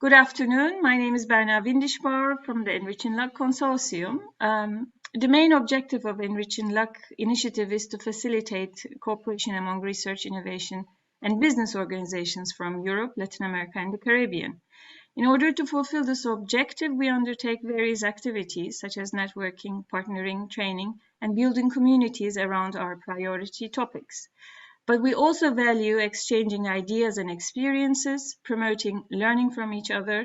Good afternoon. My name is Berna Windishbar from the ENRICH in LAC Consortium. The main objective of ENRICH in LAC initiative is to facilitate cooperation among research, innovation, and business organizations from Europe, Latin America, and the Caribbean. In order to fulfill this objective, we undertake various activities such as networking, partnering, training, and building communities around our priority topics. But we also value exchanging ideas and experiences, promoting learning from each other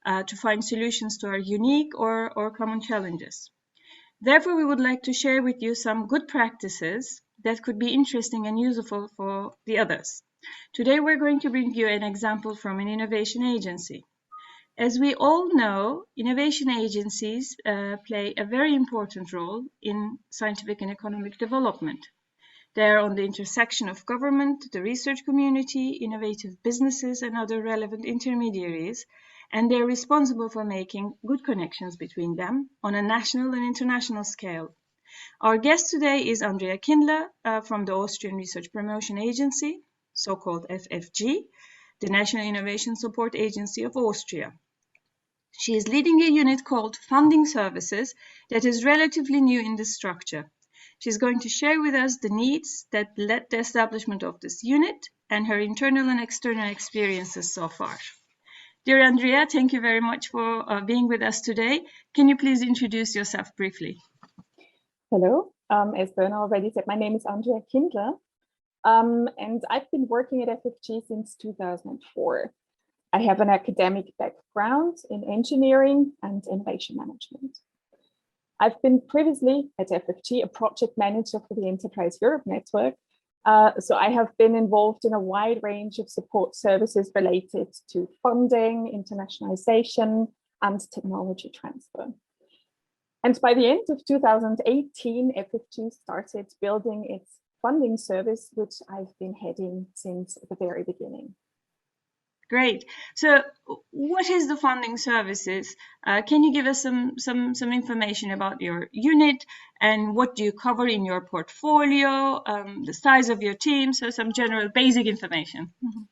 to find solutions to our unique or common challenges. Therefore, we would like to share with you some good practices that could be interesting and useful for the others. Today, we're going to bring you an example from an innovation agency. As we all know, innovation agencies play a very important role in scientific and economic development. They are on the intersection of government, the research community, innovative businesses, and other relevant intermediaries, and they're responsible for making good connections between them on a national and international scale. Our guest today is Andrea Kindler from the Austrian Research Promotion Agency, so-called FFG, the National Innovation Support Agency of Austria. She is leading a unit called Funding Services that is relatively new in this structure. She's going to share with us the needs that led the establishment of this unit and her internal and external experiences so far. Dear Andrea, thank you very much for being with us today. Can you please introduce yourself briefly? Hello, as Berna already said, my name is Andrea Kindler, and I've been working at FFG since 2004. I have an academic background in engineering and innovation management. I've been previously at FFG a project manager for the Enterprise Europe network, so I have been involved in a wide range of support services related to funding, internationalization, and technology transfer. And by the end of 2018, FFG started building its funding service, which I've been heading since the very beginning. Great. So what is the funding services? Can you give us some information about your unit and what do you cover in your portfolio, the size of your team, so some general basic information? Mm-hmm.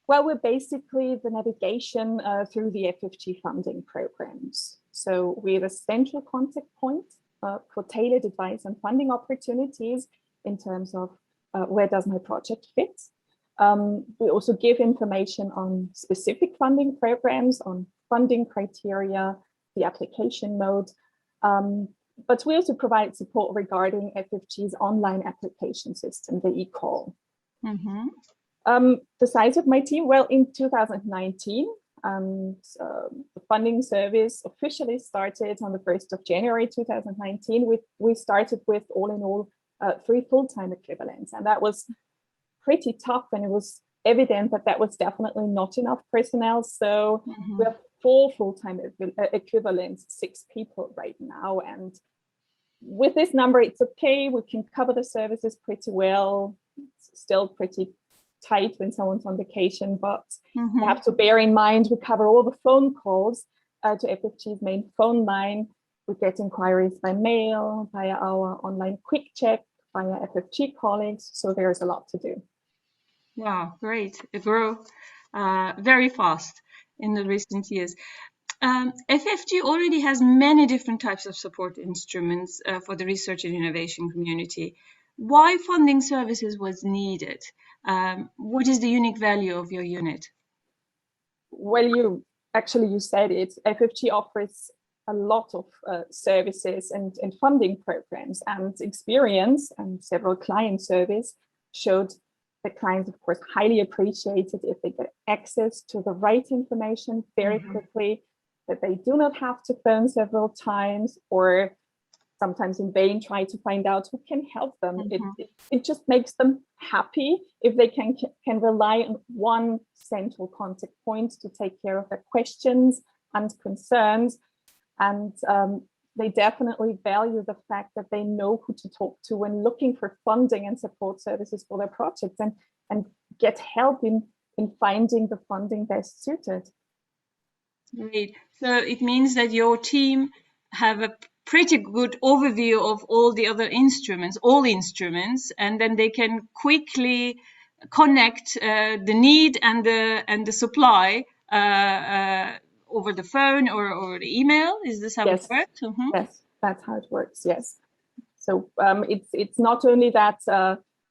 Well, we're basically the navigation through the FFG funding programs. So we have a central contact point for tailored advice on funding opportunities in terms of where does my project fit. We also give information on specific funding programs, on funding criteria, the application mode, but we also provide support regarding FFG's online application system, the eCall. Mm-hmm. The size of my team, well, in 2019, the funding service officially started on the 1st of January 2019. We started with, all in all, 3 full-time equivalents, and that was pretty tough, and it was evident that that was definitely not enough personnel. So we have 4 full-time equivalents, 6 people right now. And with this number, it's okay. We can cover the services pretty well. It's still pretty tight when someone's on vacation, but you have to bear in mind, we cover all the phone calls to FFG's main phone line. We get inquiries by mail, via our online quick check, via FFG colleagues. So there's a lot to do. Wow, great. It grew very fast in the recent years. FFG already has many different types of support instruments for the research and innovation community. Why funding services was needed? What is the unique value of your unit? Well, you said it. FFG offers a lot of services and funding programs, and experience and several client surveys showed the clients, of course, highly appreciated if they get access to the right information very quickly, that they do not have to phone several times or sometimes in vain try to find out who can help them. It just makes them happy if they can rely on one central contact point to take care of their questions and concerns. And they definitely value the fact that they know who to talk to when looking for funding and support services for their projects, and get help in finding the funding best suited. Great. So it means that your team have a pretty good overview of all the other instruments, and then they can quickly connect the need and the supply over the phone or the email? Is this how it works? Mm-hmm. Yes, that's how it works. Yes. So it's not only that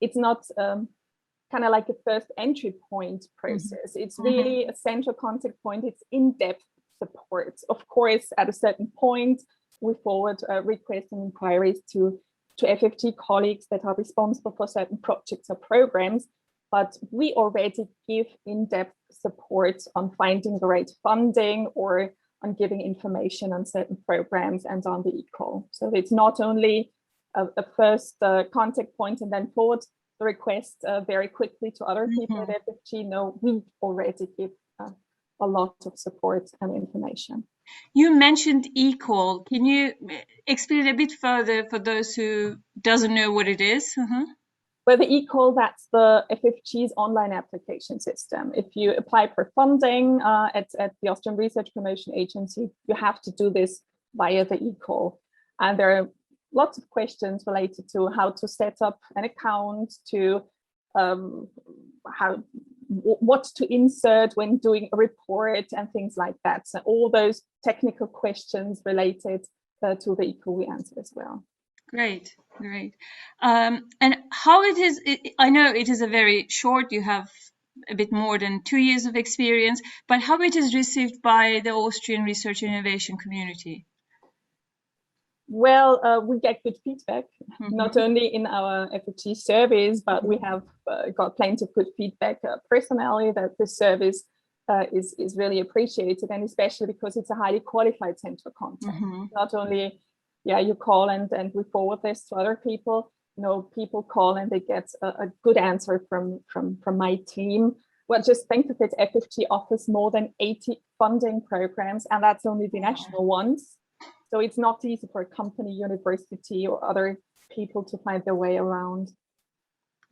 it's not kind of like a first entry point process. It's really a central contact point. It's in-depth support. Of course, at a certain point, we forward requests and inquiries to FFT colleagues that are responsible for certain projects or programs, but we already give in-depth support on finding the right funding or on giving information on certain programs and on the e-call. So it's not only a first contact point and then forward the request very quickly to other people at FFT. No, we already give a lot of support and information. You mentioned e-call. Can you explain a bit further for those who doesn't know what it is? Well, the e-call, that's the FFT's online application system. If you apply for funding at the Austrian Research Promotion Agency, you have to do this via the e-call. And there are lots of questions related to how to set up an account, to what to insert when doing a report and things like that. So all those technical questions related to the e-call we answer as well. Great. And how it is, I know it is a very short, you have a bit more than 2 years of experience, but how it is received by the Austrian research and innovation community? Well, we get good feedback, not only in our FFT surveys, but we have got plenty of good feedback personally that this service is really appreciated, and especially because it's a highly qualified central contact. Not only, you call and we forward this to other people. People call and they get a good answer from my team. Well, just think of it, FFT offers more than 80 funding programs, and that's only the national ones. So it's not easy for a company, university, or other people to find their way around.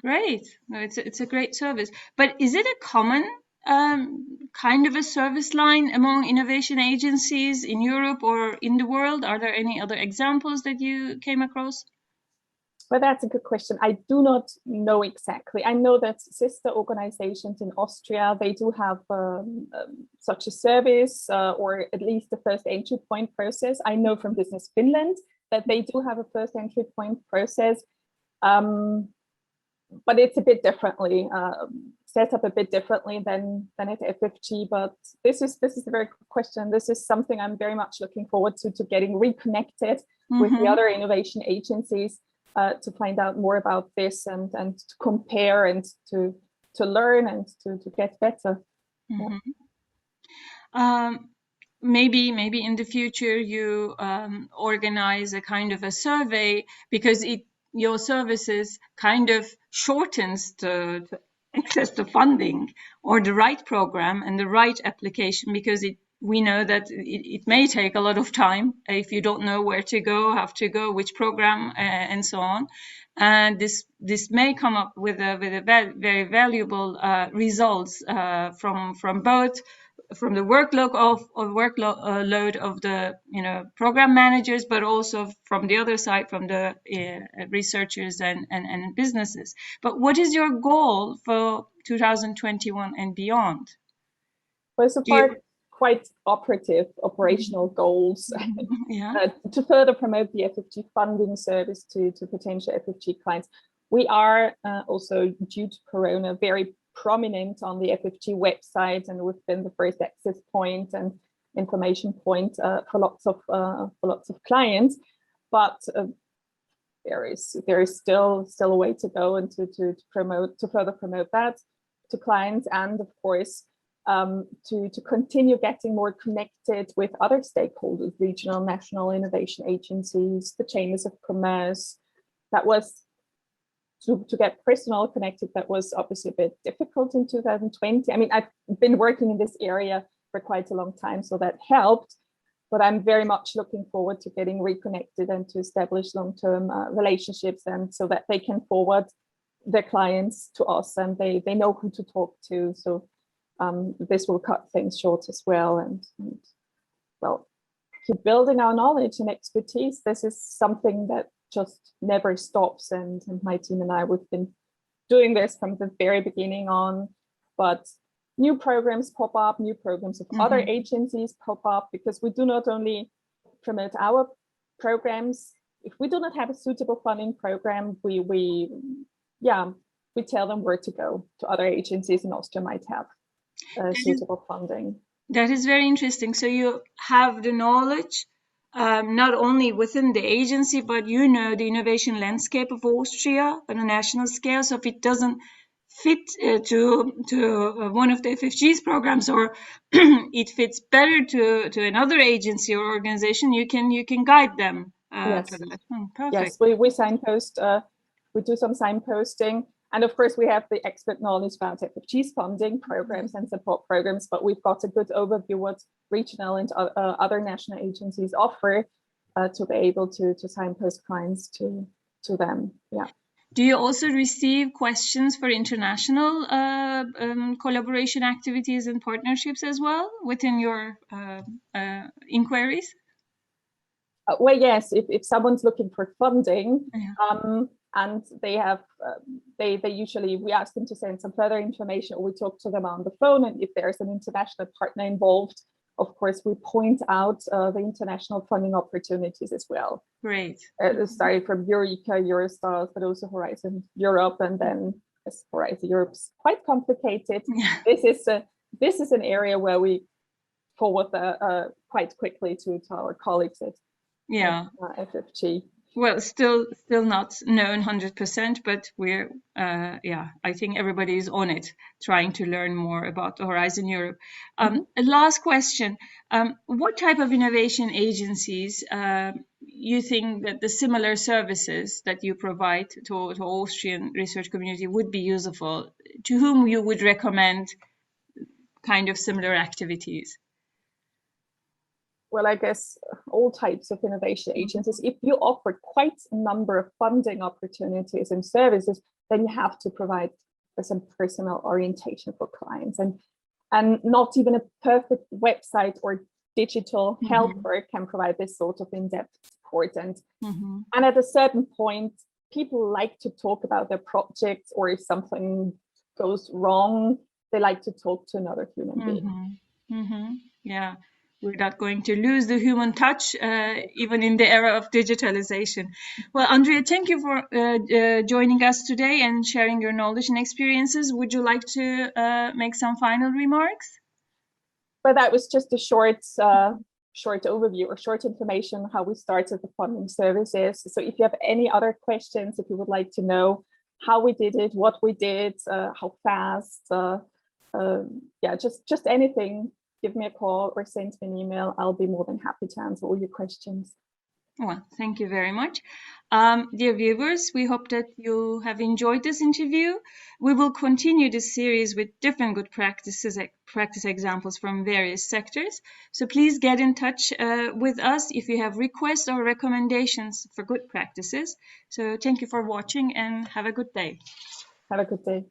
Great. No, it's a great service. But is it a common kind of a service line among innovation agencies in Europe or in the world? Are there any other examples that you came across? Well, that's a good question. I do not know exactly. I know that sister organizations in Austria, they do have such a service or at least the first entry point process. I know from Business Finland that they do have a first entry point process, but it's a bit differently, set up a bit differently than at FFT. But this is a very good question. This is something I'm very much looking forward to getting reconnected with the other innovation agencies. To find out more about this and to compare and to learn and to get better. Maybe in the future you organize a kind of a survey, because your services kind of shortens the access to funding or the right program and the right application, because we know that it may take a lot of time if you don't know where to go, have to go, which program, and so on. And this may come up with a very valuable results from both from the workload of the program managers, but also from the other side, from the researchers and businesses. But what is your goal for 2021 and beyond? Well, so far, quite operational goals to further promote the FFT funding service to potential FFT clients. We are also, due to Corona, very prominent on the FFT website, and we've been the first access point and information point for lots of clients. But there is still a way to go and to further promote that to clients, and of course to continue getting more connected with other stakeholders, regional, national innovation agencies, the chambers of commerce. That was to get personal connected. That was obviously a bit difficult in 2020. I mean, I've been working in this area for quite a long time, so that helped. But I'm very much looking forward to getting reconnected and to establish long-term relationships, and so that they can forward their clients to us and they know who to talk to. So this will cut things short as well, and well, keep building our knowledge and expertise. This is something that just never stops, and my team and I, we've been doing this from the very beginning on, but new programs pop up, new programs of other agencies pop up, because we do not only promote our programs. If we do not have a suitable funding program, we tell them where to go to other agencies in Austria might have suitable funding. That is very interesting. So you have the knowledge, not only within the agency, but you know the innovation landscape of Austria on a national scale. So if it doesn't fit to one of the FFG's programs, or it fits better to another agency or organization, you can guide them. Yes. To that. Perfect. Yes, we signpost. We do some signposting. And of course, we have the expert knowledge about FFG's funding programs and support programs, but we've got a good overview what regional and other national agencies offer to be able to signpost clients to them. Yeah. Do you also receive questions for international collaboration activities and partnerships as well within your inquiries? Well, yes, if someone's looking for funding, and they have, they usually, we ask them to send some further information, or we talk to them on the phone. And if there's an international partner involved, of course, we point out the international funding opportunities as well. Great. Starting from Eureka, Eurostars, but also Horizon Europe, and then as Horizon Europe's quite complicated. Yeah. This is an area where we forward quite quickly to our colleagues at FFG. Well, still not known 100%, but we're, I think everybody is on it, trying to learn more about Horizon Europe. A last question, what type of innovation agencies you think that the similar services that you provide to Austrian research community would be useful? To whom you would recommend kind of similar activities? Well, I guess all types of innovation agencies. If you offer quite a number of funding opportunities and services, then you have to provide some personal orientation for clients, and not even a perfect website or digital helper can provide this sort of in-depth support. And at a certain point, people like to talk about their projects, or if something goes wrong, they like to talk to another human being. Yeah. We're not going to lose the human touch, even in the era of digitalization. Well, Andrea, thank you for joining us today and sharing your knowledge and experiences. Would you like to make some final remarks? Well, that was just a short overview or short information on how we started the funding services. So if you have any other questions, if you would like to know how we did it, what we did, how fast, just anything, give me a call or send me an email. I'll be more than happy to answer all your questions. Well, thank you very much. Dear viewers, we hope that you have enjoyed this interview. We will continue this series with different good practice examples from various sectors. So please get in touch with us if you have requests or recommendations for good practices. So thank you for watching and have a good day. Have a good day.